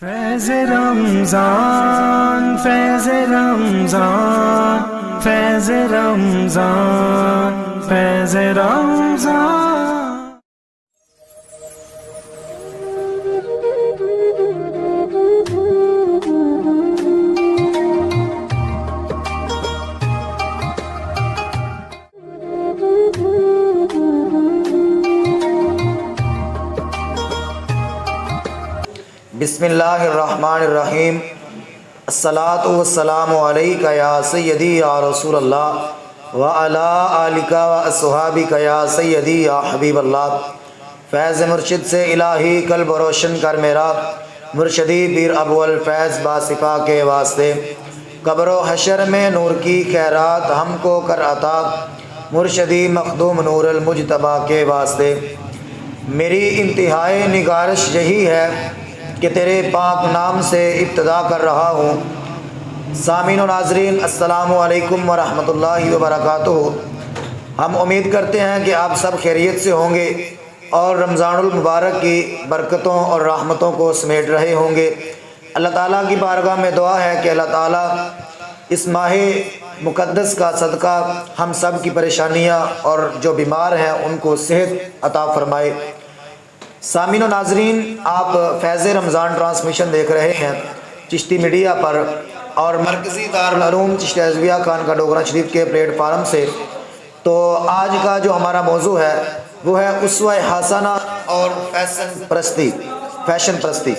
فیض رمضان فیض رمضان فیض رمضان فیض رمضان۔ بسم اللہ الرحمن الرحیم۔ الصلاۃ والسلام علیک یا سیدی یا رسول اللہ وعلی آلک واصحابک یا سیدی یا حبیب اللہ۔ فیض مرشد سے الہی قلب روشن کر میرا، مرشدی پیر ابو الفیض باصفا کے واسطے۔ قبر و حشر میں نور کی خیرات ہم کو کر عطا، مرشدی مخدوم نور المجتبیٰ کے واسطے۔ میری انتہائی نگارش یہی ہے کہ تیرے پاک نام سے ابتدا کر رہا ہوں۔ سامعین و ناظرین، السلام علیکم ورحمۃ اللہ وبرکاتہ۔ ہم امید کرتے ہیں کہ آپ سب خیریت سے ہوں گے اور رمضان المبارک کی برکتوں اور رحمتوں کو سمیٹ رہے ہوں گے۔ اللہ تعالیٰ کی بارگاہ میں دعا ہے کہ اللہ تعالیٰ اس ماہ مقدس کا صدقہ ہم سب کی پریشانیاں اور جو بیمار ہیں ان کو صحت عطا فرمائے۔ سامعین و ناظرین، آپ فیض رمضان ٹرانسمیشن دیکھ رہے ہیں چشتی میڈیا پر اور مرکزی دارالعلوم چشتی ازویہ خان کا ڈوگرہ شریف کے پلیٹ فارم سے۔ تو آج کا جو ہمارا موضوع ہے وہ ہے اسوہ حسنہ اور فیشن پرستی۔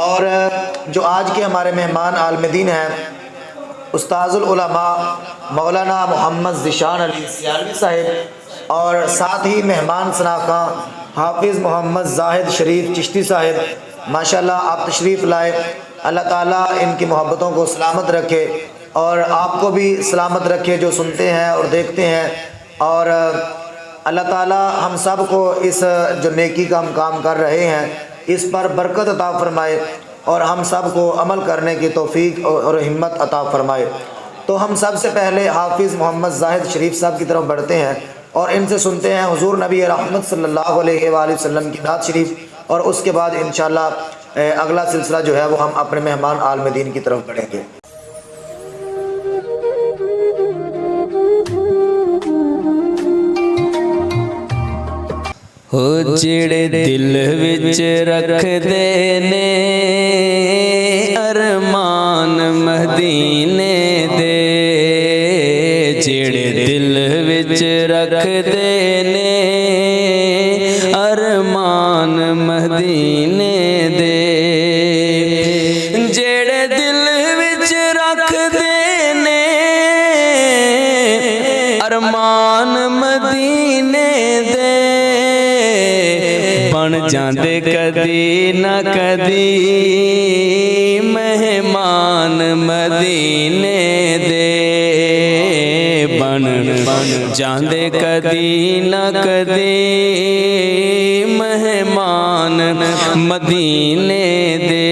اور جو آج کے ہمارے مہمان عالم دین ہیں استاذ العلماء مولانا محمد ذیشان علی سیالوی صاحب، اور ساتھ ہی مہمان شناخواں حافظ محمد زاہد شریف چشتی صاحب، ماشاءاللہ آپ تشریف لائے۔ اللہ تعالیٰ ان کی محبتوں کو سلامت رکھے اور آپ کو بھی سلامت رکھے جو سنتے ہیں اور دیکھتے ہیں، اور اللہ تعالیٰ ہم سب کو اس جو نیکی کا ہم کام کر رہے ہیں اس پر برکت عطا فرمائے اور ہم سب کو عمل کرنے کی توفیق اور ہمت عطا فرمائے۔ تو ہم سب سے پہلے حافظ محمد زاہد شریف صاحب کی طرف بڑھتے ہیں اور ان سے سنتے ہیں حضور نبی رحمت صلی اللہ علیہ وآلہ وسلم کی نعت شریف، اور اس کے بعد انشاءاللہ اگلا سلسلہ جو ہے وہ ہم اپنے مہمان عالم دین کی طرف بڑھیں گے۔ ہو جڑے دل وچ رکھ دے نے ارمان مدینے دے، جڑے دل وچ رکھ دے نے ارمان مدینے دے، جڑے دل وچ رکھ دے نے ارمان مدینے دے، بن جاندے کدی نہ کدی مہمان مدینے دے، بن جاندے کدی نہ کدی مہمان مدینے دے۔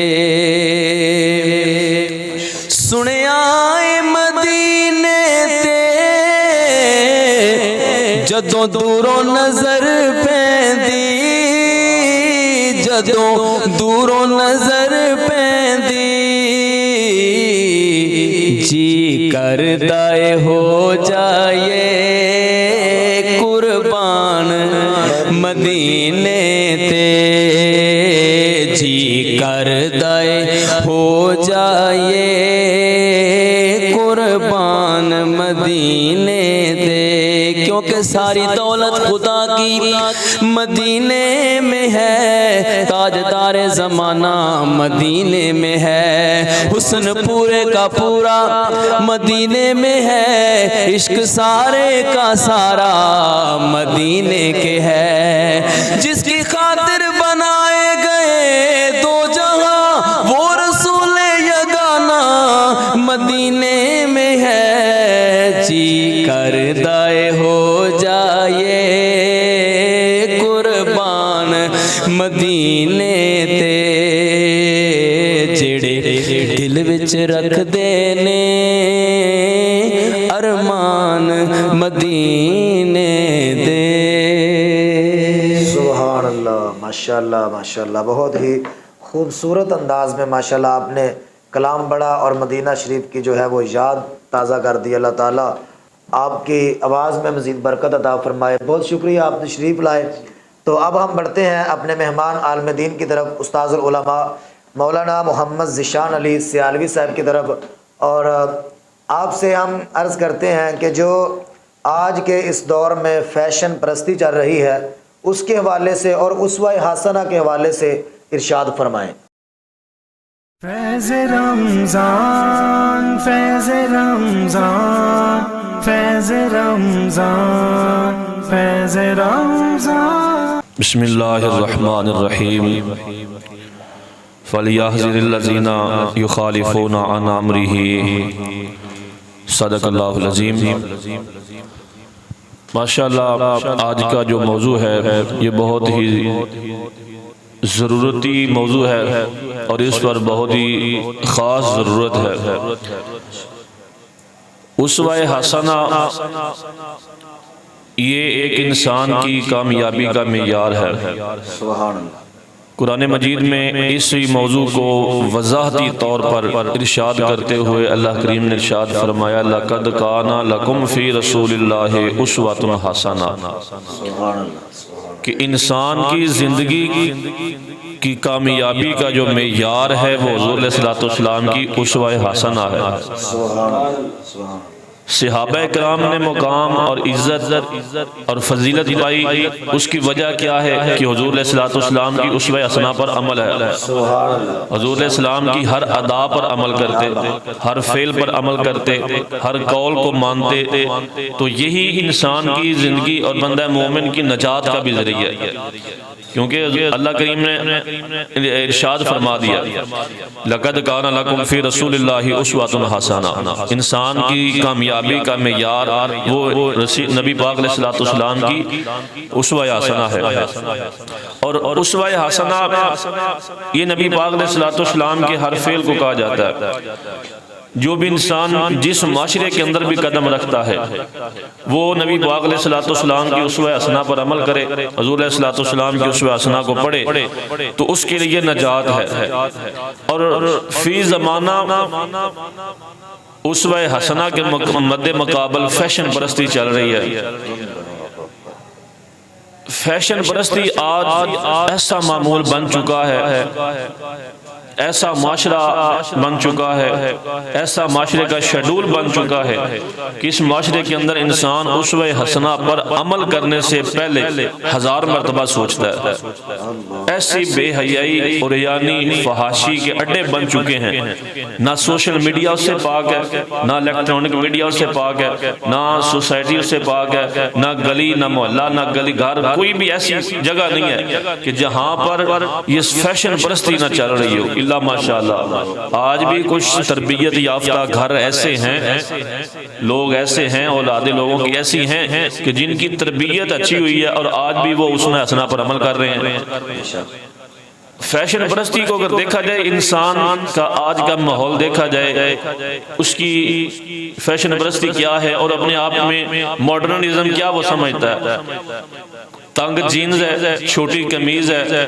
سنیا مدینے تے جدوں دوروں نظر پیندی، جدوں دوروں نظر پیندی، جی کردا اے ہو جائے قربان مدینے تے، جی کردا اے ہو جائے قربان مدینے تے، کیونکہ ساری دولت خدا کی مدینے میں ہے، تاجدار زمانہ مدینے میں ہے، حسن پورے کا پورا مدینے میں ہے، عشق سارے کا سارا مدینے کے ہے، جس کی خاطر بنائے گئے دو جہاں وہ رسول یگانہ مدینے میں ہے، جی کردا اے ہو جائے قربان مدینے تے، جڑے دل وچ رکھ دے نے ارمان مدینے دے۔ سبحان اللہ، ماشاءاللہ ماشاءاللہ، بہت ہی خوبصورت انداز میں ماشاءاللہ آپ نے کلام بڑا اور مدینہ شریف کی جو ہے وہ یاد تازہ کر دی۔ اللہ تعالیٰ آپ کی آواز میں مزید برکت عطا فرمائے۔ بہت شکریہ، آپ تشریف لائے۔ تو اب ہم بڑھتے ہیں اپنے مہمان عالم دین کی طرف، استاذ العلماء مولانا محمد ذیشان علی سیالوی صاحب کی طرف، اور آپ سے ہم عرض کرتے ہیں کہ جو آج کے اس دور میں فیشن پرستی چل رہی ہے اس کے حوالے سے اور اسوہ حسنہ کے حوالے سے ارشاد فرمائیں۔ فیض رمضان فیض رمضان فیض رمضان فیض رمضان۔ بسم اللہ الرحمن الرحیم۔ فَلْيَحْذَرِ الَّذِينَ يُخَالِفُونَ عَنْ أَمْرِهِ۔ صدق اللہ العظیم۔ ماشاءاللہ آج کا جو موضوع ہے یہ بہت ہی ضرورتی موضوع ہے اور اس پر بہت ہی خاص ضرورت ہے۔ اسوہ حسنہ یہ ایک انسان کی کامیابی کا معیار ہے۔ سبحان اللہ۔ قرآن مجید میں اسی موضوع کو وضاحتی طور پر ارشاد کرتے ہوئے اللہ کریم نے ارشاد فرمایا لَقَدْ كَانَ لَكُمْ فِي رَسُولِ اللَّهِ أُسْوَةٌ حَسَنَةٌ، کہ انسان کی زندگی کی کامیابی کا جو معیار ہے وہ حضور علیہ السلام کی اسوہ حسنہ ہے۔ صحابہ کرام نے مقام اور عزت اور فضیلت پائی، اس کی وجہ کیا ہے کہ حضور علیہ السلام کی اسوہ حسنہ پر عمل ہے۔ حضور علیہ السلام کی ہر ادا پر عمل کرتے، ہر فعل پر عمل کرتے، ہر قول کو مانتے، تو یہی انسان کی زندگی اور بندہ مومن کی نجات کا بھی ذریعہ ہے، کیونکہ اللہ کریم نے ارشاد فرما دیا لَقَدْ كَانَ لَكُمْ فِي رَسُولِ اللَّهِ أُسْوَةٌ حَسَنَةٌ۔ انسان کی کامیابی کا معیار وہ نبی پاک علیہ السلام کی اسوہ حسنہ ہے، اور اسوہ حسنہ یہ نبی پاک علیہ السلام کے ہر فعل کو کہا جاتا ہے۔ جو بھی انسان جس معاشرے کے اندر بھی قدم رکھتا ہے وہ نبی پاک علیہ السلام کی اسوہ حسنہ پر عمل کرے، حضور علیہ السلام کی اسوہ حسنہ کو پڑھے تو اس کے لیے نجات ہے۔ اور فی زمانہ اسوہ حسنہ کے مد مقابل فیشن پرستی چل رہی ہے۔ فیشن پرستی آج ایسا معمول بن چکا ہے، ایسا معاشرہ بن چکا ہے، ایسا معاشرے کا شیڈول بن چکا ہے کہ اس معاشرے کے اندر انسان اسوہ حسنہ پر عمل کرنے سے پہلے 1000 مرتبہ سوچتا ہے۔ ایسی بے حیائی اور یعنی فحاشی کے اڈے بن چکے ہیں، نہ سوشل میڈیا سے پاک ہے، نہ الیکٹرانک میڈیا سے پاک ہے، نہ سوسائٹی سے پاک ہے، نہ گلی نہ محلہ نہ گلی گھر، کوئی بھی ایسی جگہ نہیں ہے کہ جہاں پر یہ فیشن پرستی نہ چل رہی ہو۔ اللہ ماشاءاللہ آج بھی کچھ تربیت یافتہ گھر ایسے ہیں، لوگ ایسے ہیں، اولادیں لوگوں کی ایسی ہیں کہ جن کی تربیت اچھی ہوئی ہے اور آج بھی وہ اسوہ حسنہ پر عمل کر رہے ہیں۔ فیشن پرستی کو اگر دیکھا جائے، انسان کا آج کا ماحول دیکھا جائے، اس کی فیشن پرستی کیا ہے اور اپنے آپ میں ماڈرنزم کیا وہ سمجھتا ہے۔ تنگ جینز ہے، چھوٹی قمیض ہے،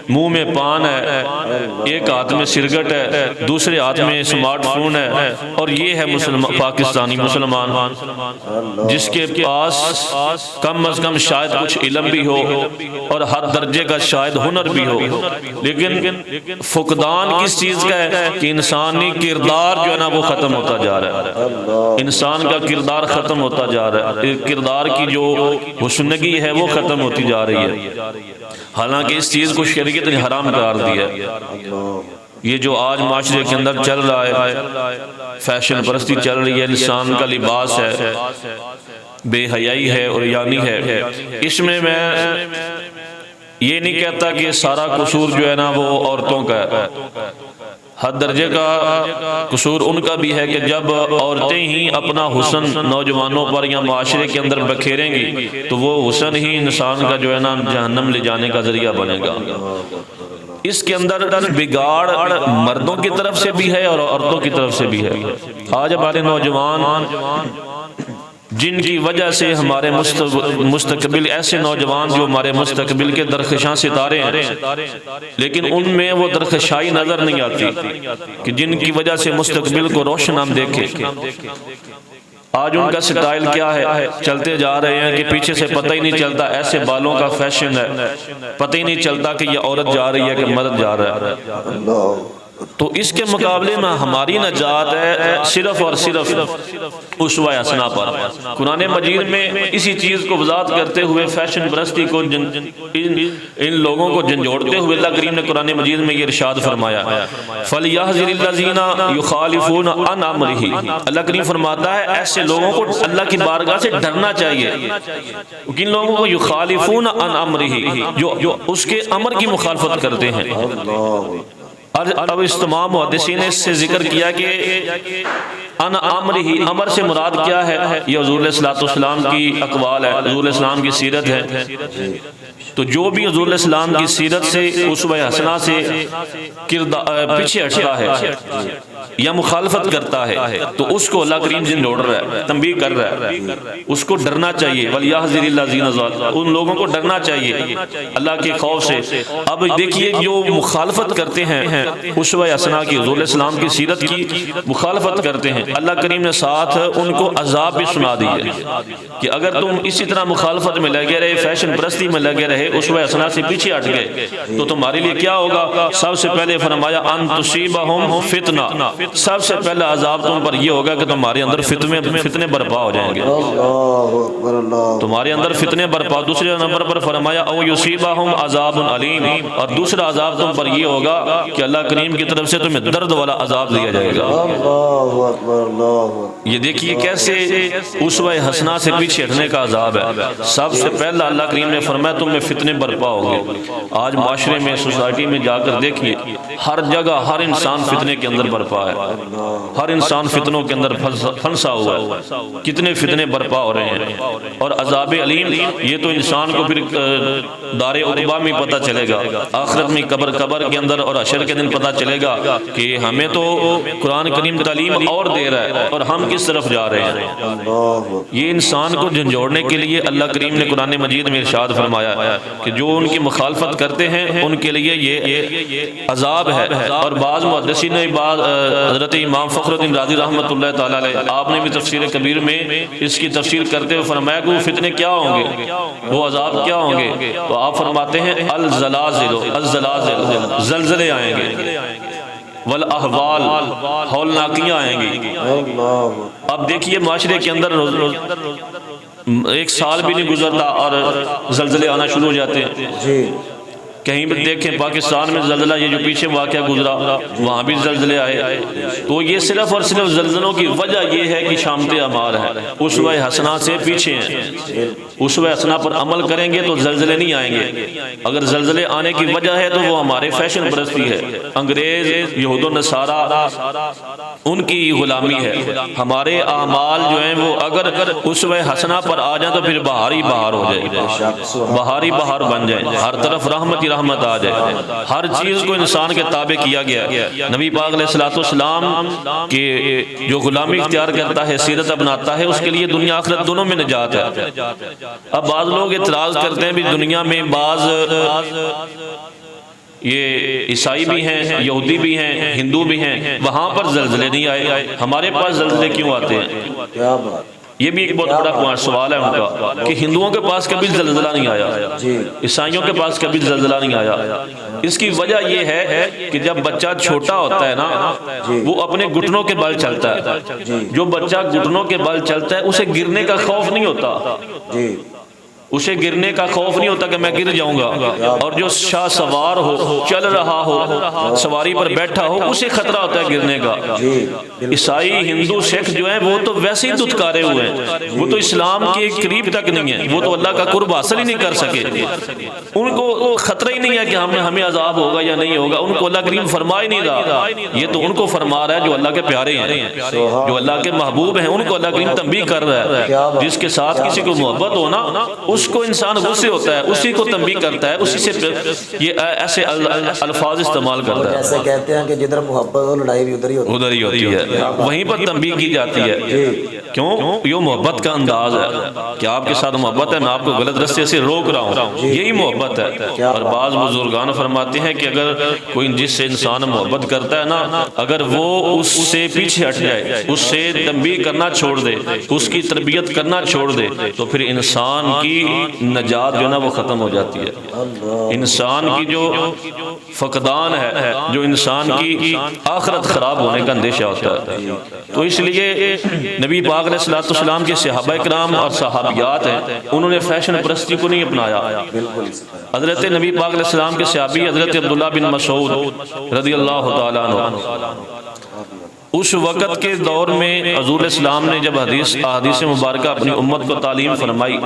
منہ میں پان ہے، ایک ہاتھ میں سرگٹ ہے، دوسرے ہاتھ میں سمارٹ فون ہے، اور یہ ہے پاکستانی مسلمان جس کے پاس کم از کم شاید کچھ علم بھی ہو اور ہر درجے کا شاید ہنر بھی ہو، لیکن فقدان کس چیز کا ہے کہ انسانی کردار جو ہے نا وہ ختم ہوتا جا رہا ہے۔ انسان کا کردار ختم ہوتا جا رہا ہے، کردار کی جو حسنگی ہے وہ ختم ہوتی جا رہی ہے، حالانکہ اس چیز کو شریعت نے حرام قرار دیا ہے۔ یہ جو آج معاشرے کے اندر چل رہا ہے، فیشن پرستی چل رہی ہے، انسان کا لباس ہے، بے حیائی ہے اور یعنی ہے، اس میں یہ نہیں کہتا کہ سارا قصور جو ہے نا وہ عورتوں کا ہے۔ ہر درجے کا قصور ان کا بھی ہے کہ جب عورتیں ہی اپنا حسن نوجوانوں پر یا معاشرے کے اندر بکھیریں گی تو وہ حسن ہی انسان کا جو ہے نا جہنم لے جانے کا ذریعہ بنے گا۔ اس کے اندر بگاڑ مردوں کی طرف سے بھی ہے اور عورتوں کی طرف سے بھی ہے۔ آج ہمارے نوجوان جن کی وجہ سے ہمارے مستقبل ایسے نوجوان جو ہمارے مستقبل کے درخشاں ستارے ہیں، لیکن ان میں وہ درخشائی نظر نہیں آتی کہ جن کی وجہ سے مستقبل کو روشن ہم دیکھیں۔ آج ان کا سٹائل کیا ہے؟ چلتے جا رہے ہیں کہ پیچھے سے پتہ ہی نہیں چلتا ایسے بالوں کا فیشن ہے، پتہ ہی نہیں چلتا کہ یہ عورت جا رہی ہے کہ مرد جا رہا ہے۔ تو اس کے مقابلے میں ہماری نجات ہے صرف اور صرف اسوہ حسنہ پر۔ قرآن مجید میں اسی چیز کو وضاحت کرتے ہوئے فیشن پرستی کو ان لوگوں کو جھنجھوڑتے ہوئے اللہ کریم نے قرآن مجید میں یہ ارشاد فرمایا فَلْيَحْذِرِ الَّذِينَ يُخَالِفُونَ عَنْ أَمْرِهِ۔ اللہ کریم فرماتا ہے ایسے لوگوں کو اللہ کی بارگاہ سے ڈرنا چاہیے۔ کن لوگوں کو؟ یخالفون عن امرہ، جو اس کے امر کی مخالفت کرتے ہیں۔ اب اس تمام محدثین نے اس سے ذکر کیا کہ ان امرہ، امر سے مراد کیا ہے؟ یہ حضور علیہ الصلوۃ والسلام کی اقوال ہے، حضور علیہ السلام کی سیرت ہے۔ تو جو بھی حضور علیہ السلام کی سیرت سے اسوہ حسنہ سے پیچھے ہٹتا ہے یا مخالفت کرتا ہے تو اس کو اللہ کریم جھنجھوڑ رہا ہے، تنبیہ کر رہا ہے، اس کو ڈرنا چاہیے۔ وَلْيَحْذِرِ الَّذِينَ ظَلَمُوا، ان لوگوں کو ڈرنا چاہیے اللہ کے خوف سے۔ اب دیکھیے جو مخالفت کرتے ہیں اسوہ حسنہ کی، حضور علیہ السلام کی سیرت کی مخالفت کرتے ہیں، اللہ کریم نے ساتھ ان کو عذاب بھی سنا دی ہے کہ اگر تم اسی طرح مخالفت میں لگے رہے، فیشن پرستی میں لگے رہے، اسوہ حسنہ سے پیچھے ہٹ گئے تو تمہارے لیے کیا ہوگا؟ سب سے پہلے فرمایا ان تصیبہم فتنہ، سب سے پہلا عذاب تم پر یہ ہوگا کہ تمہارے اندر فتنے برپا ہو جائیں گے، تمہارے اندر فتنے برپا۔ دوسرے نمبر پر فرمایا او یصیبہم عذاب علیم، اور دوسرا عذاب تم پر یہ ہوگا کہ اللہ کریم کی طرف سے تمہیں درد والا عذاب دیا جائے گا۔ یہ دیکھیے کیسے اسوہ حسنہ سے پیچھے ہٹنے کا عذاب ہے۔ سب سے پہلا اللہ کریم نے فرمایا تم میں فتنے برپا ہوں گے۔ آج معاشرے میں، سوسائٹی میں جا کر دیکھیے، ہر جگہ ہر انسان فتنے کے اندر برپا ہے، ہر انسان فتنوں کے اندر پھنسا ہوا ہے۔ کتنے فتنے برپا ہو رہے ہیں، اور عذاب علیم یہ تو انسان کو پھر دار عقبہ میں پتہ چلے گا، آخرت میں قبر کے اندر اور حشر کے دن پتہ چلے گا کہ ہمیں تو قرآن کریم تعلیم اور دے رہا ہے اور ہم کس طرف جا رہے ہیں۔ یہ انسان کو جھنجھوڑنے کے لیے اللہ کریم نے قرآن مجید میں ارشاد فرمایا کہ جو ان کی مخالفت کرتے ہیں ان کے لیے یہ عذاب ہے۔ اور بعض محدثین نے، حضرت امام فخر الدین رازی رحمۃ اللہ تعالی علیہ، آپ نے بھی تفسیر کبیر میں اس کی تفسیر کرتے ہوئے فرمایا کہ وہ فتنے کیا ہوں گے، وہ عذاب کیا ہوں گے؟ تو آپ فرماتے ہیں الزلازل، زلزلے آئیں گے، والاحوال، ہولناکیاں آئیں گی۔ اب دیکھیے معاشرے کے اندر ایک سال بھی نہیں گزرتا اور زلزلے آنا شروع ہو جاتے ہیں۔ کہیں بھی دیکھیں پاکستان میں زلزلہ، یہ جو پیچھے واقعہ گزرا وہاں بھی زلزلے آئے۔ تو یہ صرف اور صرف زلزلوں کی وجہ یہ ہے کہ شامت اعمال ہے، اسوہ حسنہ سے پیچھے ہیں۔ اسوہ حسنہ پر عمل کریں گے تو زلزلے نہیں آئیں گے۔ اگر زلزلے آنے کی وجہ ہے تو وہ ہمارے فیشن پرستی ہے، انگریز، یہود و نصارہ، ان کی غلامی ہے۔ ہمارے اعمال جو ہیں وہ اگر اسوہ حسنہ پر آ جائیں تو پھر بہار ہی بہار ہو جائے، بہار ہی بہار بن جائیں، ہر طرف رحمت رحمت آ جائے۔ ہر چیز کو انسان کے تابع کیا گیا۔ نبی پاک علیہ الصلوۃ والسلام کے جو غلامی اختیار کرتا ہے، سیرت اپناتا ہے، اس کے لیے دنیا آخرت دونوں میں نجات ہے۔ اب بعض لوگ اعتراض کرتے ہیں بھی دنیا میں بعض یہ عیسائی بھی ہیں، یہودی بھی ہیں، ہندو بھی ہیں، وہاں پر زلزلے نہیں آئے، ہمارے پاس زلزلے کیوں آتے ہیں؟ یہ بھی ایک بہت بڑا سوال ہے ان کا کہ ہندوؤں کے پاس کبھی زلزلہ نہیں آیا، عیسائیوں کے پاس کبھی زلزلہ نہیں آیا۔ اس کی وجہ یہ ہے کہ جب بچہ چھوٹا ہوتا ہے نا، وہ اپنے گھٹنوں کے بل چلتا ہے۔ جو بچہ گھٹنوں کے بل چلتا ہے اسے گرنے کا خوف نہیں ہوتا، اسے گرنے کا خوف نہیں ہوتا کہ میں گر جاؤں گا۔ اور جو شاہ سوار ہو، چل رہا ہو، سواری پر بیٹھا ہو، اسے خطرہ ہوتا ہے گرنے کا۔ عیسائی، ہندو، سکھ جو ہیں وہ تو ویسے ہی دھتکارے ہوئے ہیں، وہ تو اسلام کے قریب تک نہیں ہیں، وہ تو اللہ کا قرب حاصل ہی نہیں کر سکے۔ ان کو خطرہ ہی نہیں ہے کہ ہمیں عذاب ہوگا یا نہیں ہوگا، ان کو اللہ کریم فرما ہی نہیں رہا۔ یہ تو ان کو فرما رہا ہے جو اللہ کے پیارے ہیں، جو اللہ کے محبوب ہیں، ان کو اللہ کریم تنبیہ کر رہا ہے۔ جس کے ساتھ کسی کو محبت ہو نا، اس اس کو انسان غصے ہوتا ہے، اسی کو تنبیہ کرتا ہے، اسی سے یہ ایسے الفاظ استعمال کرتا ہے۔ جیسے کہتے ہیں کہ جدھر محبت ہو لڑائی بھی ادھر ہی ہوتی ہے، وہیں پر تنبیہ کی جاتی ہے۔ کیوں؟ یہ محبت کا انداز ہے کہ آپ کے ساتھ محبت ہے، میں آپ کو غلط راستے سے روک رہا ہوں، یہی محبت ہے۔ اور بعض بزرگان فرماتے ہیں کہ اگر کوئی جس سے انسان محبت کرتا ہے نا، اگر وہ اس سے پیچھے ہٹ جائے، اس سے تنبیہ کرنا چھوڑ دے، اس کی تربیت کرنا چھوڑ دے، تو پھر انسان کی نجات جو نا وہ ختم ہو جاتی ہے۔ انسان کی جو فقدان ہے، جو انسان کی آخرت خراب ہونے کا اندیشہ ہوتا ہے۔ تو اس لیے نبی پاک علیہ الصلوۃ والسلام کے صحابہ کرام اور صحابیات ہیں، انہوں نے فیشن پرستی کو نہیں اپنایا۔ حضرت نبی پاک علیہ السلام کے صحابی حضرت عبداللہ بن مسعود رضی اللہ تعالیٰ عنہ، اس وقت کے دور میں حضور السلام نے جب احادیث مبارکہ اپنی امت کو تعلیم فرمائی،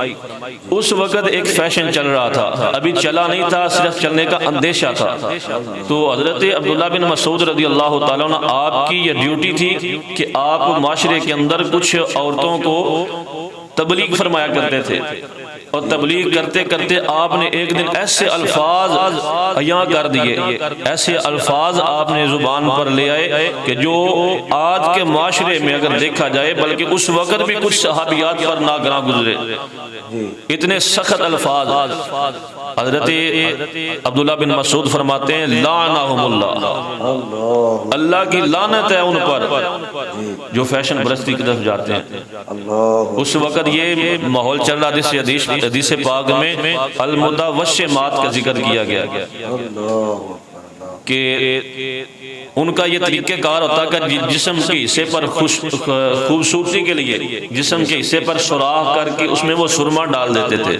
اس وقت ایک فیشن چل رہا تھا، ابھی چلا نہیں تھا، صرف چلنے کا اندیشہ تھا۔ تو حضرت عبداللہ بن مسعود رضی اللہ تعالیٰ عنہ، آپ کی یہ ڈیوٹی تھی کہ آپ معاشرے کے اندر کچھ عورتوں کو تبلیغ فرمایا کرتے تھے، اور تبلیغ کرتے کرتے آپ نے ایک دن ایسے الفاظ عیاں کر دیے، ایسے الفاظ آپ نے زبان پر لے آئے کہ جو آج کے معاشرے میں اگر دیکھا جائے، بلکہ اس وقت بھی کچھ صحابیات پر ناگراں گزرے، اتنے سخت الفاظ۔ حضرت عبداللہ بن مسعود فرماتے ہیں لعنہم اللہ، اللہ کی لعنت ہے ان پر جو فیشن پرستی کی طرف جاتے ہیں۔ اس وقت یہ ماحول چل رہا جس حدیث پاک میں المتوشمات کا ذکر کیا گیا کہ ان کا یہ طریقہ کار ہوتا کہ جسم کے حصے پر خوبصورتی کے لیے جسم کے حصے پر سوراخ کر کے اس میں وہ سرما ڈال دیتے تھے،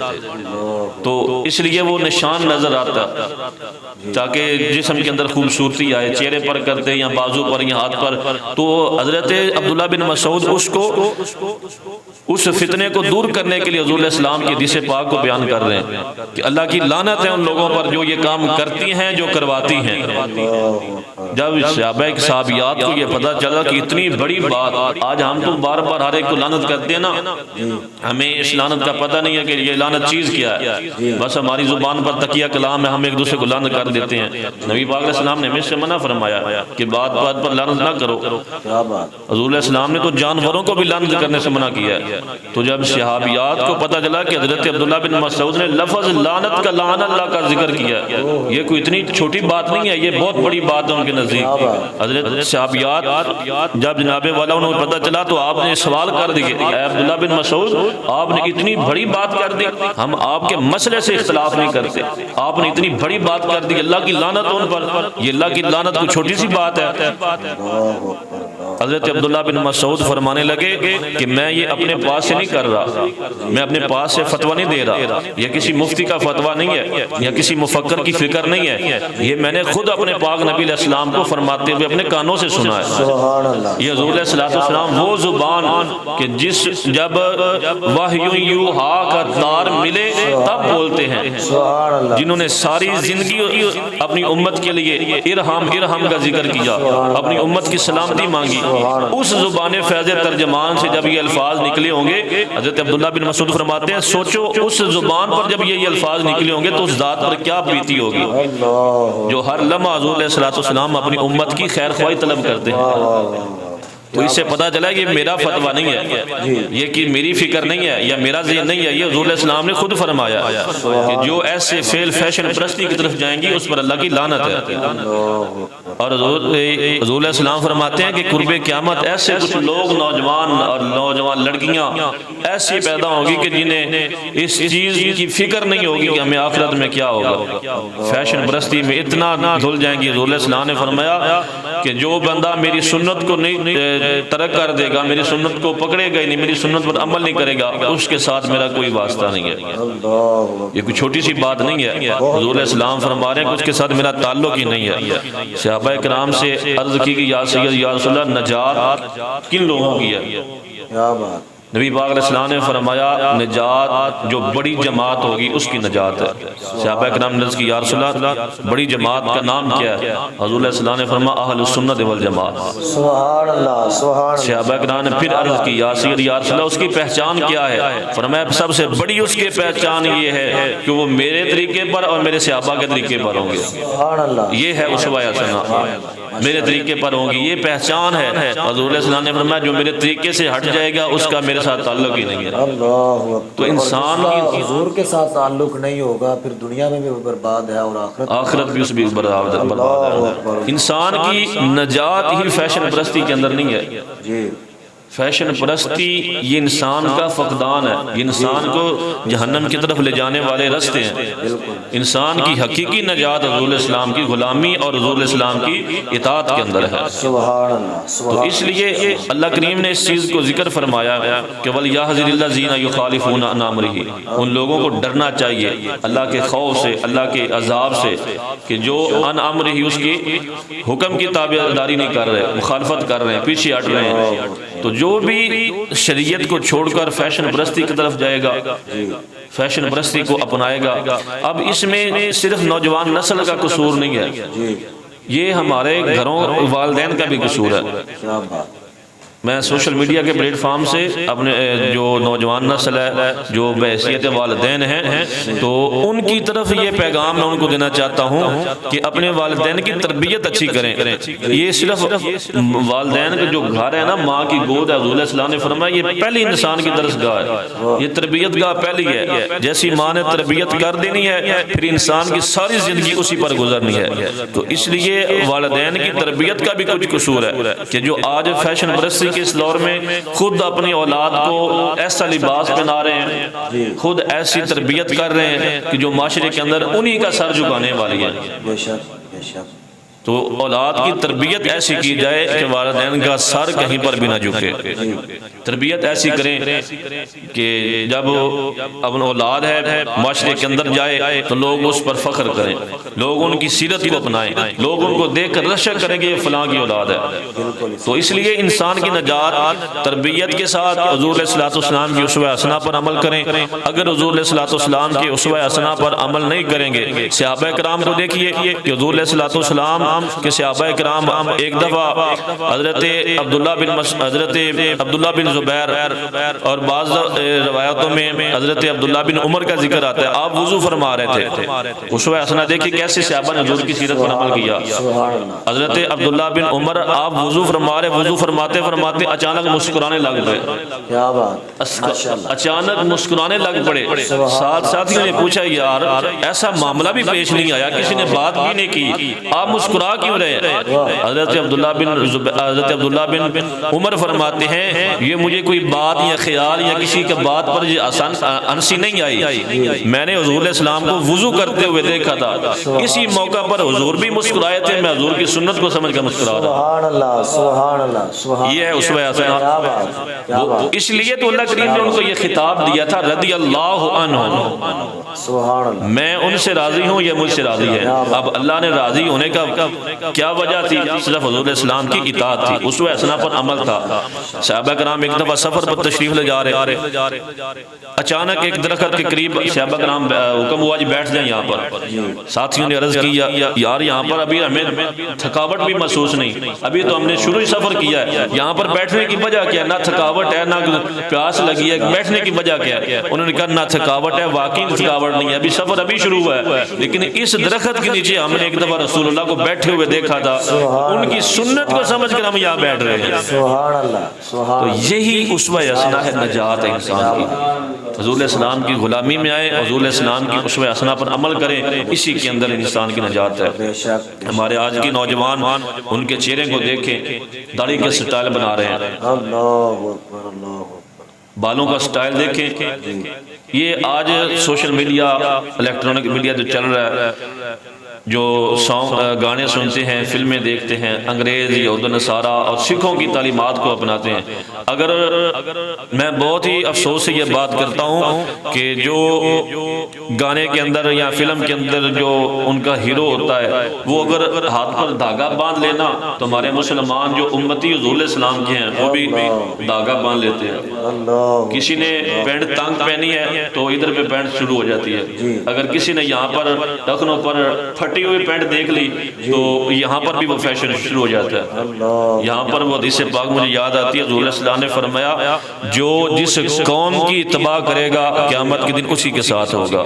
تو اس لیے وہ نشان نظر آتا تاکہ جسم کے اندر خوبصورتی آئے، چہرے پر کرتے یا بازو پر یا ہاتھ پر۔ تو حضرت عبداللہ بن مسعود اس فتنے کو دور کرنے کے لیے حضور علیہ السلام کی حدیث پاک کو بیان کر رہے ہیں کہ اللہ کی لعنت ہے ان لوگوں پر جو یہ کام کرتی ہیں، جو کرواتی ہیں۔ جب صحابیات کو یہ پتہ چلا کہ اتنی بڑی بات، آج ہم تو بار بار ہر ایک کو لعنت کرتے ہیں نا، ہمیں اس لعنت کا پتہ نہیں ہے کہ یہ لعنت چیز کیا ہے، بس ہماری زبان پر تقیہ کلام ہے، ہم ایک دوسرے کو لعنت کر دیتے ہیں۔ نبی پاک علیہ السلام نے ہمیں سے منع فرمایا کہ بات بات پر لعنت نہ کرو۔ حضور علیہ السلام نے تو جانوروں کو بھی لعنت کرنے سے منع کیا ہے۔ تو جب صحابیات کو پتہ چلا کہ حضرت عبداللہ بن مسعود نے لفظ لعنت کا لعن اللہ کا ذکر کیا، یہ کوئی اتنی چھوٹی بات نہیں ہے، یہ بہت بڑی بات ہے ان کے نزدیک۔ حضرت صحابیات جب جناب والا انہوں نے پتہ چلا تو آپ نے سوال کر دیے، اے عبداللہ بن مسعود، آپ نے اتنی بڑی بات کر دی، ہم آپ کے مسئلے سے اختلاف نہیں کرتے، آپ نے اتنی بڑی بات کر دی، اللہ کی لعنت ان پر، یہ اللہ کی لعنت کوئی چھوٹی سی بات ہے۔ حضرت عبداللہ بن مسعود فرمانے لگے کہ میں یہ اپنے پاس سے نہیں کر رہا، میں اپنے پاس سے فتویٰ نہیں دے رہا، یہ کسی مفتی کا فتویٰ نہیں ہے یا کسی مفکر کی فکر نہیں ہے، یہ میں نے خود اپنے پاک نبی علیہ السلام کو فرماتے ہوئے اپنے کانوں سے سنا ہے۔ یہ حضور علیہ السلام وہ زبان کہ جب وحی یوحا کا تار ملے تب بولتے ہیں، جنہوں نے ساری زندگی اپنی امت کے لیے ارحم کا ذکر کیا، اپنی امت کی سلامتی مانگی، اس زبان فیض ترجمان سے جب یہ الفاظ نکلے ہوں گے، حضرت عبداللہ بن مسعود فرماتے ہیں سوچو اس زبان پر جب یہ الفاظ نکلے ہوں گے تو اس ذات پر کیا بیتی ہوگی جو ہر لمحہ حضور علیہ السلام اپنی امت کی خیر خواہی طلب کرتے ہیں۔ تو اس سے پتہ چلا یہ میرا فتویٰ نہیں ہے، یہ کہ میری فکر نہیں ہے یا میرا ذہن نہیں ہے، یہ حضور علیہ السلام نے خود فرمایا کہ جو ایسے فیشن پرستی کی طرف جائیں گی اس پر اللہ کی لعنت ہے۔ اور حضور علیہ السلام فرماتے ہیں کہ قرب قیامت ایسے کچھ لوگ، نوجوان اور نوجوان لڑکیاں ایسی پیدا ہوگی کہ جنہیں اس چیز کی فکر نہیں ہوگی کہ ہمیں آخرت میں کیا ہوگا، فیشن پرستی میں اتنا دھل جائیں گی۔ حضور علیہ السلام نے فرمایا کہ جو بندہ میری سنت کو نہیں ترک کر دے گا، میری سنت کو پکڑے گا نہیں، میری سنت پر عمل نہیں کرے گا، اس کے ساتھ میرا کوئی واسطہ نہیں ہے۔ یہ کوئی چھوٹی سی بات نہیں ہے، حضور علیہ السلام فرما رہے ہیں کہ اس کے ساتھ میرا تعلق ہی نہیں ہے۔ صحابہ کرام سے عرض کی کہ یا سید یا رسول اللہ، نجات کن لوگوں کی ہے؟ نبی پاک علیہ السلام نے فرمایا نجات جو بڑی جماعت ہوگی اس کی نجات ہے۔ صحابہ کرام نے عرض کی یا رسول اللہ بڑی جماعت کا نام کیا ہے؟ حضور علیہ السلام نے فرمایا اہل السنت والجماعت۔ سبحان اللہ سبحان اللہ۔ صحابہ کرام نے پھر عرض کی یا سید یا رسول اللہ اس کی پہچان کیا ہے؟ فرمایا سب سے بڑی اس کی پہچان یہ ہے کہ وہ میرے طریقے پر اور میرے صحابہ کے طریقے پر ہوں گے۔ سبحان اللہ۔ یہ ہے اسوہ حسنہ، میرے طریقے پر ہوں گی، یہ پہچان ہے۔ حضور علیہ السلام نے فرمایا جو میرے طریقے سے ہٹ جائے گا اس کا میرے ساتھ تعلق ہی نہیں ہے۔ اللہ اکبر۔ تو انسان کی حضور کے ساتھ تعلق نہیں ہوگا پھر دنیا میں بھی برباد ہے اور آخرت بھی اس بھی برباد ہے۔ انسان کی نجات ہی فیشن پرستی کے اندر نہیں ہے۔ جی فیشن پرستی یہ انسان کا فقدان ہے، یہ انسان کو جہنم کی طرف لے جانے والے رستے ہیں۔ انسان کی حقیقی نجات حضور الاسلام کی غلامی اور حضور الاسلام کی اطاعت کے اندر ہے۔ سبحان اللہ۔ تو اس لیے اللہ کریم نے اس چیز کو ذکر فرمایا کہ وَلْيَحْذَرِ الَّذِينَ يُخَالِفُونَ عَنْ أَمْرِهِ، ان لوگوں کو ڈرنا چاہیے اللہ کے خوف سے، اللہ کے عذاب سے، کہ جو عن امرہ اس کی حکم کی تابعداری نہیں کر رہے، مخالفت کر رہے ہیں، پیچھے ہٹ رہے ہیں۔ تو جو بھی شریعت کو چھوڑ کر فیشن پرستی کی طرف جائے گا، فیشن پرستی کو اپنائے گا، اب اس میں صرف نوجوان نسل کا قصور نہیں ہے، یہ ہمارے گھروں والدین کا بھی قصور ہے۔ میں سوشل میڈیا کے پلیٹ فارم سے اپنے جو نوجوان نسل ہے جو بحیثیت والدین ہیں تو ان کی طرف یہ پیغام میں ان کو دینا چاہتا ہوں کہ اپنے والدین کی تربیت اچھی کریں۔ یہ صرف والدین کا جو گھر ہے نا، ماں کی گود ہے، حضور علیہ السلام نے فرمایا یہ پہلی انسان کی درس گاہ ہے، یہ تربیت گاہ پہلی ہے۔ جیسی ماں نے تربیت کر دینی ہے پھر انسان کی ساری زندگی اسی پر گزرنی ہے۔ تو اس لیے والدین کی تربیت کا بھی کچھ قصور ہے کہ جو آج فیشن پرستی کے اس دور میں خود اپنی اولاد کو ایسا لباس پہنا رہے ہیں، خود ایسی تربیت کر رہے ہیں کہ جو معاشرے کے اندر انہی کا سر جھکانے والی ہے۔ بے شک بے شک۔ تو اولاد کی تربیت ایسی کی جائے کہ والدین کا سر کہیں پر بھی نہ جھکے۔ تربیت ایسی کریں کہ جب اپنا اولاد ہے معاشرے کے اندر جائے تو لوگ اس پر فخر کریں، لوگ ان کی سیرت کو اپنائیں، لوگ ان کو دیکھ کر رشک کریں کہ یہ فلاں کی اولاد ہے۔ تو اس لیے انسان کی نجات تربیت کے ساتھ حضور علیہ السلام کی اسوہ حسنہ پر عمل کریں۔ اگر حضور علیہ السلام کی اسوہ حسنہ پر عمل نہیں کریں گے، صحابہ کرام کو دیکھیے کہ حضور علیہ السلام کہ صحابہ کرام ایک دفعہ حضرت عبداللہ بن زبیر اور بعض روایتوں میں حضرت عبداللہ بن عمر کا ذکر آتا ہے، آپ وضو فرما رہے تھے۔ اسوہ حسنہ دیکھیں کیسے صحابہ نے حضور کی سیرت پر عمل کیا۔ حضرت عبداللہ بن عمر آپ وضو فرما رہے، وضو فرماتے فرماتے اچانک مسکرانے لگ گئے، کیا بات، اچانک مسکرانے لگ پڑے۔ ساتھ ساتھیوں نے پوچھا یار ایسا معاملہ بھی پیش نہیں آیا، کسی نے بات بھی نہیں کی، آپ مسکرا کیوں رہے؟ حضرت عبداللہ بن عمر فرماتے ہیں یہ مجھے کوئی بات یا خیال یا کسی کے بات پر انسی نہیں آئی، میں نے حضور علیہ السلام کو وضو کرتے ہوئے دیکھا تھا، اسی موقع پر حضور بھی مسکرائے تھے، میں حضور کی سنت کو سمجھ کر مسکرا رہا۔ سبحان اللہ سبحان اللہ سبحان۔ یہ ہے اسوہ حسنہ۔ اس لیے تو اللہ کریم نے ان کو یہ خطاب دیا تھا رضی اللہ عنہ، سبحان اللہ، میں ان سے راضی ہوں یہ مجھ سے راضی ہے۔ اب اللہ نے راضی ہونے کا کیا وجہ تھی؟ صرف حضور علیہ السلام کی اطاعت تھی، اسوہ حسنہ پر عمل تھا۔ صحابہ کرام ایک دفعہ سفر پر تشریف لے جا رہے، اچانک ایک درخت کے قریب صحابہ کرام حکم ہوا جی بیٹھ جائیں یہاں پر۔ ساتھیوں نے عرض کی یار یہاں پر ابھی ہمیں تھکاوٹ بھی محسوس نہیں، ابھی تو ہم نے شروع ہی سفر کیا ہے، یہاں پر بیٹھنے کی وجہ کیا ہے؟ نہ تھکاوٹ ہے نہ پیاس لگی ہے، بیٹھنے کی وجہ کیا ہے؟ انہوں نے کہا نہ تھکاوٹ ہے، واقعی تھکاوٹ نہیں ہے، ابھی سفر ابھی شروع ہوا ہے، لیکن اس درخت کے نیچے ہم نے ایک دفعہ رسول اللہ کو بیٹھے ہوئے دیکھا تھا، ان کی سنت کو سمجھ کر ہم یہاں بیٹھ رہے ہیں۔ سبحان اللہ سبحان۔ تو یہی اسوہ حسنہ ہے، نجات ہے انسان کی۔ حضور علیہ السلام کی غلامی میں آئے، حضور علیہ السلام کی اسوہ حسنہ پر عمل کریں، اسی کے اندر انسان کی نجات ہے۔ ہمارے آج کے نوجوان ان کے چہرے کو دیکھیں، داڑھی کے سٹائل بنا رہے ہیں، اللہ اکبر اللہ اکبر، بالوں کا سٹائل دیکھیں۔ یہ آج سوشل میڈیا الیکٹرونک میڈیا جو چل رہا ہے، جو گانے سنتے ہیں، فلمیں دیکھتے ہیں، انگریز یہود و نصارہ اور سکھوں کی تعلیمات کو اپناتے ہیں. اگر میں بہت ہی افسوس سے یہ بات کرتا ہوں کہ جو گانے کے اندر یا فلم کے اندر جو ان کا ہیرو ہوتا ہے وہ اگر ہاتھ پر دھاگا باندھ لینا تو ہمارے مسلمان جو امتی حضور علیہ السلام کے ہیں وہ بھی دھاگا باندھ لیتے ہیں. کسی نے پینٹ تانگ پہنی ہے تو ادھر پہ پینٹ شروع ہو جاتی ہے. اگر کسی نے یہاں پر ٹخنوں پر پھٹی ہوئی پینٹ دیکھ لی تو یہاں پر بھی وہ فیشن شروع ہو جاتا ہے. یہاں پر وہ حدیث پاک مجھے یاد آتی ہے، حضور علیہ السلام نے فرمایا جو جس قوم کی اتباع کرے گا قیامت کے دن اسی کے ساتھ ہوگا.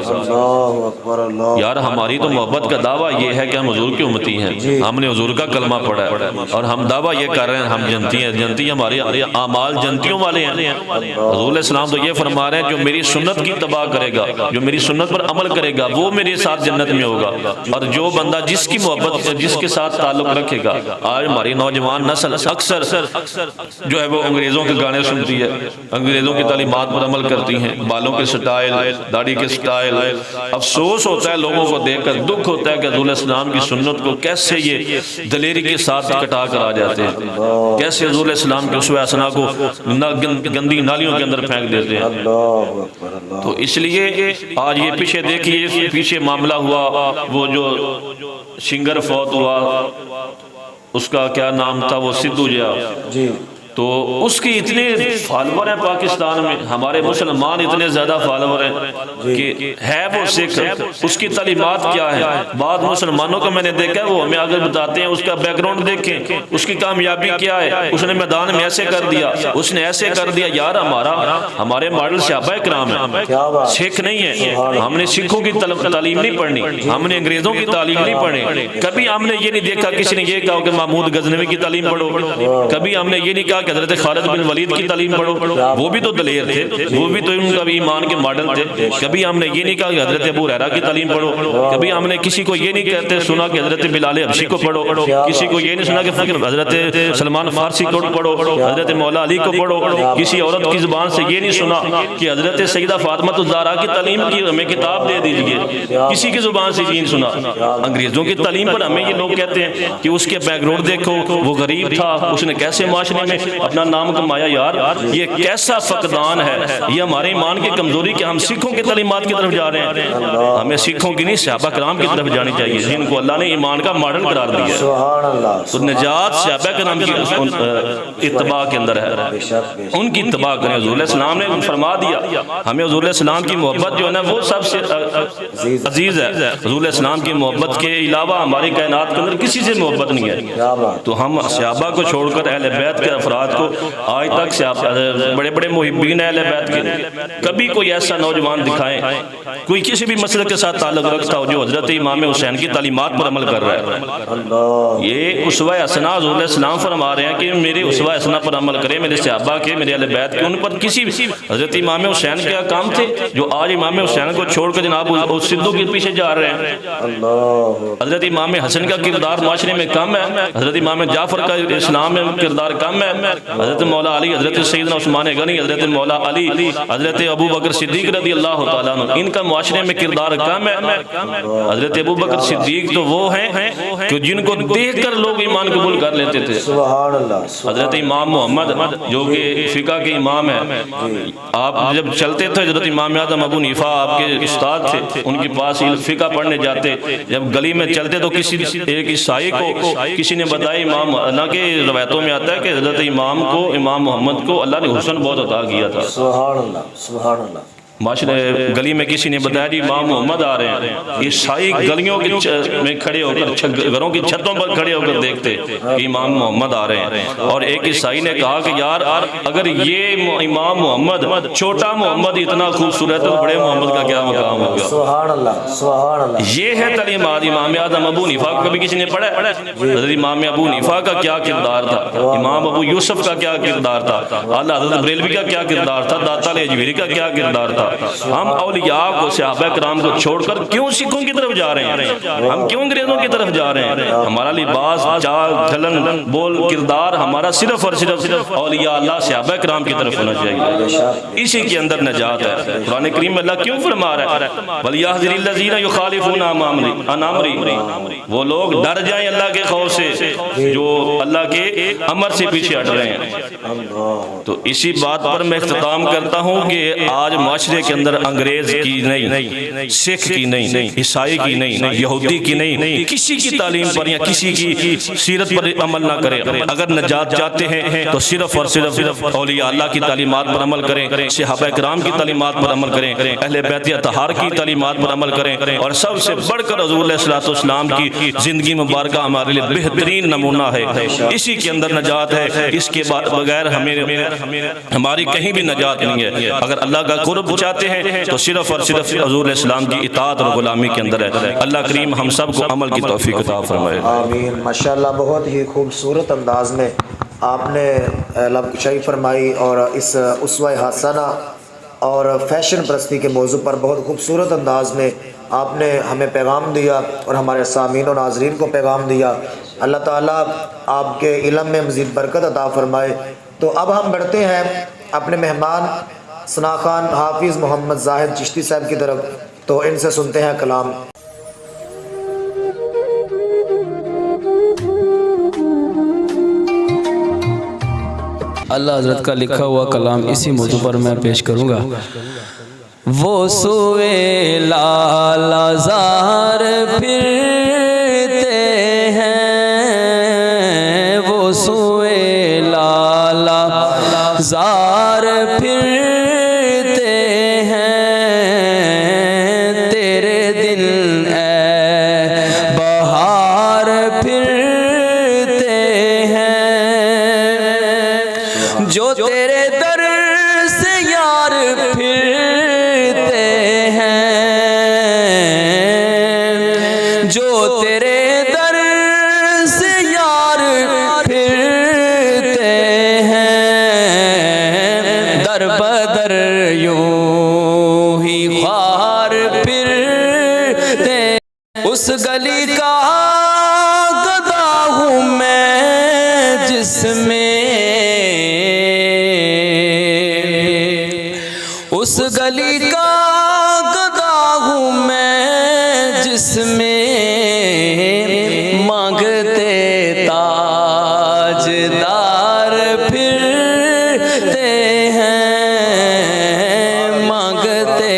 یار ہماری تو محبت کا دعویٰ یہ ہے کہ ہم حضور کی امتی ہیں، ہم نے حضور کا کلمہ پڑھا ہے اور ہم دعویٰ یہ کر رہے ہیں ہم جنتی ہیں. جنتی ہمارے اعمال جنتیوں والے ہیں. حضور علیہ السلام تو یہ فرما رہے ہیں جو میری سنت کی اتباع کرے گا، جو میری سنت پر عمل کرے گا وہ میرے ساتھ جنت میں ہوگا. اور جو بندہ جس کی محبت جس کے ساتھ تعلق رکھے گا، آج ہماری نوجوان نسل اکثر جو ہے وہ انگریزوں کے گانے سنتی ہے، انگریزوں کی تعلیمات پر عمل کرتی ہیں، بالوں کے سٹائل، داڑھی کے سٹائل. افسوس ہوتا ہے لوگوں کو دیکھ کر، دکھ ہوتا ہے کہ حضور علیہ السلام کی سنت کو کیسے یہ دلیری کے ساتھ کٹا کر آ جاتے ہیں، کیسے حضور علیہ السلام کے اسوہ حسنہ کو گندی نالیوں کے اندر پھینک دیتے ہیں. تو اس لیے آج یہ پیچھے دیکھیے، پیچھے معاملہ ہوا، وہ جو سنگر فوت ہوا، اس کا کیا نام تھا، وہ سدھو جا، تو اس کی اتنے فالوور ہیں پاکستان میں، ہمارے مسلمان اتنے زیادہ فالوور ہیں کہ ہے وہ سکھ. اس کی تعلیمات کیا ہے؟ بعض مسلمانوں کو میں نے دیکھا وہ ہمیں آگے بتاتے ہیں اس کا بیک گراؤنڈ دیکھیں، اس کی کامیابی کیا ہے، اس نے میدان میں ایسے کر دیا، اس نے ایسے کر دیا. یار ہمارے ماڈل صحابہ کرام ہیں، سکھ نہیں ہے. ہم نے سکھوں کی تعلیم نہیں پڑھنی، ہم نے انگریزوں کی تعلیم نہیں پڑھنی. کبھی ہم نے یہ نہیں دیکھا کسی نے یہ کہا کہ محمود غزنوی کی تعلیم پڑھو. کبھی ہم نے یہ نہیں کہا کہ حضرت خالد بن ولید کی تعلیم پڑھو، وہ بھی تو دلیر تھے، وہ بھی تو ان کا بھی ایمان کے ماڈل تھے. کبھی ہم نے یہ نہیں کہا کہ حضرت ابو ہریرہ کی تعلیم پڑھو. کبھی ہم نے کسی کو یہ نہیں کہتے سنا کہ حضرت بلال حبشی کو پڑھو. کسی کو یہ نہیں سنا کہ حضرت سلمان فارسی کو پڑھو، حضرت مولا علی کو پڑھو. کسی عورت کی زبان سے یہ نہیں سنا کہ حضرت سیدہ فاطمہ الزہرا کی تعلیم کی ہمیں کتاب دے دیجئے. کسی کی زبان سے یہ نہیں سنا. انگریزوں کی تعلیم پر ہمیں یہ لوگ کہتے ہیں کہ اس کے بیک گراؤنڈ دیکھو، وہ غریب تھا، اس نے کیسے معاشرے میں اپنا نام کمایا. یار یہ کیسا فقدان ہے، یہ ہمارے ایمان کی کمزوری کہ ہم سکھوں کی تعلیمات کی طرف جا رہے ہیں. ہمیں سکھوں کی نہیں صحابہ کرام کی طرف جانی چاہیے جن کو اللہ نے ایمان کا ماڈل قرار دیا ہے. تو نجات صحابہ کرام کی اتباع کے اندر ہے، ان کی اتباع کریں. حضور علیہ السلام نے فرما دیا ہمیں حضور علیہ السلام کی محبت جو ہے نا وہ سب سے عزیز ہے. حضور علیہ السلام کی محبت کے علاوہ ہماری کائنات کے اندر کسی سے محبت نہیں ہے. تو ہم صحابہ کو چھوڑ کر اہل بیت کے افراد کو آج تک بڑے بڑے محبین اہل بیت کے کبھی کوئی ایسا نوجوان دکھائیں کوئی کسی بھی مسئلے کے ساتھ تعلق رکھتا ہو جو حضرت امام حسین کی تعلیمات پر عمل کر رہا ہے. یہ اسوہ حسنہ حضور علیہ السلام فرما رہے ہیں کہ میرے اسوہ حسنہ پر عمل کریں، میرے صحابہ کے، میرے اہل بیت کے. ان پر کسی بھی حضرت امام حسین کے کام تھے جو آج امام حسین کو چھوڑ کر جناب سدھو کے پیچھے جا رہے ہیں. حضرت امام حسن کا کردار معاشرے میں کم ہے، حضرت امام جعفر کا اسلام میں کردار کم ہے، حضرت مولا علی، حضرت سیدنا عثمان غنی، حضرت مولا علی، حضرت ابو بکر صدیق رضی اللہ تعالیٰ عنہ، ان کا معاشرے میں کردار کم ہے. حضرت ابو بکر صدیق تو وہ ہیں کہ جن کو دیکھ کر لوگ ایمان قبول کر لیتے تھے. حضرت امام محمد جو کہ فقہ کے امام ہیں، آپ جب چلتے تھے حضرت امام اعظم ابو حنیفہ آپ کے استاد تھے، ان کے پاس فقہ پڑھنے جاتے، جب گلی میں چلتے تو کسی ایک عیسائی کو کسی نے بتایا امام، حالانکہ روایتوں میں آتا ہے کہ حضرت امام کو، امام محمد کو اللہ نے حسن بہت عطا کیا تھا. سبحان اللہ، سبحان اللہ. معاشرے گلی میں کسی نے بتایا جی امام محمد آ رہے ہیں. عیسائی گلیوں میں کھڑے ہو کر، گھروں کی چھتوں پر کھڑے ہو کر دیکھتے کہ امام محمد آ رہے ہیں. اور ایک عیسائی نے کہا کہ یار اگر یہ امام محمد، چھوٹا محمد اتنا خوبصورت ہے تو بڑے محمد کا کیا مقام ہوگا. سبحان اللہ، سبحان اللہ. یہ ہے تعلیمات. امام اعظم ابو حنیفہ کو کبھی کسی نے پڑھا؟ حضرت امام ابو حنیفہ کا کیا کردار تھا، امام ابو یوسف کا کیا کردار تھا، اعلیٰ حضرت بریلوی کا کیا کردار تھا، داتا علی اجمیری کا کیا کردار تھا. ہم اولیاء کو صحابہ کرام کو چھوڑ کر کیوں سکھوں کی طرف جا رہے ہیں؟ ہم کیوں انگریزوں کی طرف جا رہے ہیں؟ ہمارا لباس، چال ڈھلن، بول، کردار ہمارا صرف اور صرف اولیاء اللہ صحابہ کرام کی طرف ہونا چاہیے، اسی کے اندر نجات ہے۔ قرآن کریم میں اللہ کیوں فرما رہا ہے وَلْيَحْذَرِ الَّذِينَ يُخَالِفُونَ عَنْ أَمْرِهِ، وہ لوگ ڈر جائیں اللہ کے خوف سے جو اللہ کے امر سے پیچھے ہٹ رہے ہیں۔ تو اسی بات پر میں اختتام کرتا ہوں کہ آج معاشرے کے اندر انگریز کی نہیں، سکھ کی نہیں، عیسائی کی نہیں، یہودی کی نہیں، کسی کی تعلیم پر یا کسی کی سیرت پر عمل نہ کرے۔ اگر نجات چاہتے ہیں تو صرف اور صرف اولیاء اللہ کی تعلیمات پر عمل کریں، صحابہ کرام کی تعلیمات پر عمل کریں، اہل بیت اطہار کی تعلیمات پر عمل کریں، اور سب سے بڑھ کر حضور علیہ الصلوۃ والسلام کی زندگی مبارکہ ہمارے لیے بہترین نمونہ ہے، اسی کے اندر نجات ہے۔ اس کے بغیر ہماری کہیں بھی نجات نہیں ہے۔ اگر اللہ کا قرب چاہتے ہیں تو صرف اور صرف حضور علیہ السلام کی اطاعت اور غلامی کے اندر ہے۔ اللہ کریم ہم سب کو عمل کی توفیق عطا فرمائے۔ آمین۔ ماشاءاللہ بہت ہی خوبصورت انداز میں آپ نے لب کشائی فرمائی، اور اس اسوہ حسنہ اور فیشن پرستی کے موضوع پر بہت خوبصورت انداز میں آپ نے ہمیں پیغام دیا اور ہمارے سامعین و ناظرین کو پیغام دیا۔ اللہ تعالیٰ آپ کے علم میں مزید برکت عطا فرمائے۔ تو اب ہم بڑھتے ہیں اپنے مہمان ثنا خان حافظ محمد زاہد چشتی صاحب کی طرف، تو ان سے سنتے ہیں کلام۔ اللہ حضرت کا لکھا ہوا کلام اسی موضوع پر میں پیش کروں گا۔ وہ سوئے لالا زار پھرتے ہیں، وہ سوئے لالا زار پھرتے ہیں، تیرے دل اے بہار پھرتے ہیں، جو تیرے در سے یار پھرتے ہیں، جو تیرے در سے یار پھرتے ہیں، در بدر یوں ہی خوار پھرتے، اس گلی کا گدا ہوں میں جس میں، اس گلی کا گدا ہوں میں جس میں، مانگتے تاج دار پھرتے ہیں، مانگتے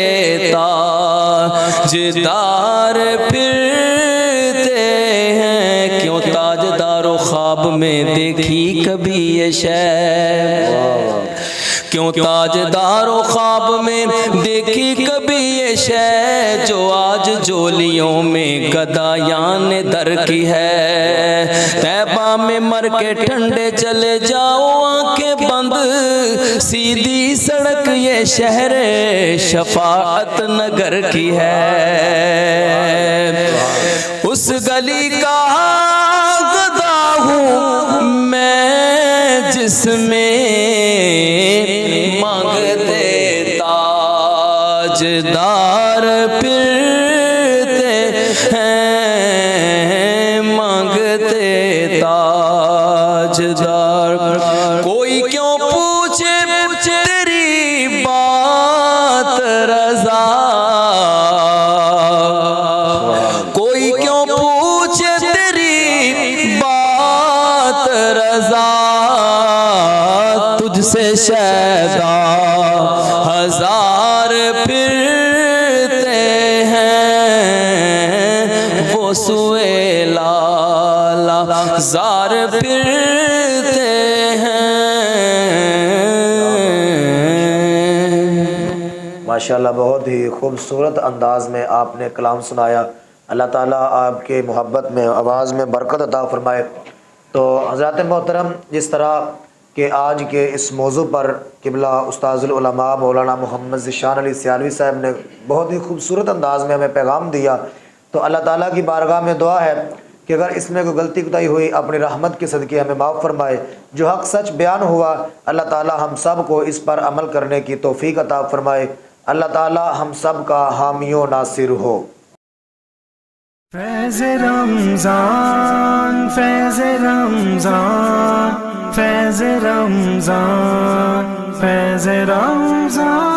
تاج دار پھرتے ہیں، کیوں تاج دار و خواب میں دیکھی کبھی یہ شے، کیوں تاجدار و خواب میں دیکھی کبھی یہ شے، جو آج جولیوں میں گدایان در کی ہے، طیبہ میں مر کے ٹھنڈے چلے جاؤ آنکھیں بند، سیدھی سڑک یہ شہر شفاعت نگر کی ہے، اس گلی کا گدا ہوں میں جس میں، مانگتے تاج دار پھرتے ہیں، مانگتے تاج دار، کوئی کیوں پوچھے تیری بات رضا، کوئی کیوں پوچھے تیری بات رضا، تجھ سے شیدا ہزار پھرتے ہیں، وہ سوئے لالا زار پھرتے ہیں۔ ماشاءاللہ بہت ہی خوبصورت انداز میں آپ نے کلام سنایا۔ اللہ تعالیٰ آپ کے محبت میں آواز میں برکت عطا فرمائے۔ تو حضرات محترم، جس طرح کہ آج کے اس موضوع پر قبلہ استاذ العلماء مولانا محمد ذیشان علی سیالوی صاحب نے بہت ہی خوبصورت انداز میں ہمیں پیغام دیا، تو اللہ تعالیٰ کی بارگاہ میں دعا ہے کہ اگر اس میں کوئی غلطی کوتاہی ہوئی اپنی رحمت کے صدقے ہمیں معاف فرمائے، جو حق سچ بیان ہوا اللہ تعالیٰ ہم سب کو اس پر عمل کرنے کی توفیق عطا فرمائے۔ اللہ تعالی ہم سب کا حامی و ناصر ہو۔ فیض رمضان فیض رمضان فیض رمضان فیض رمضان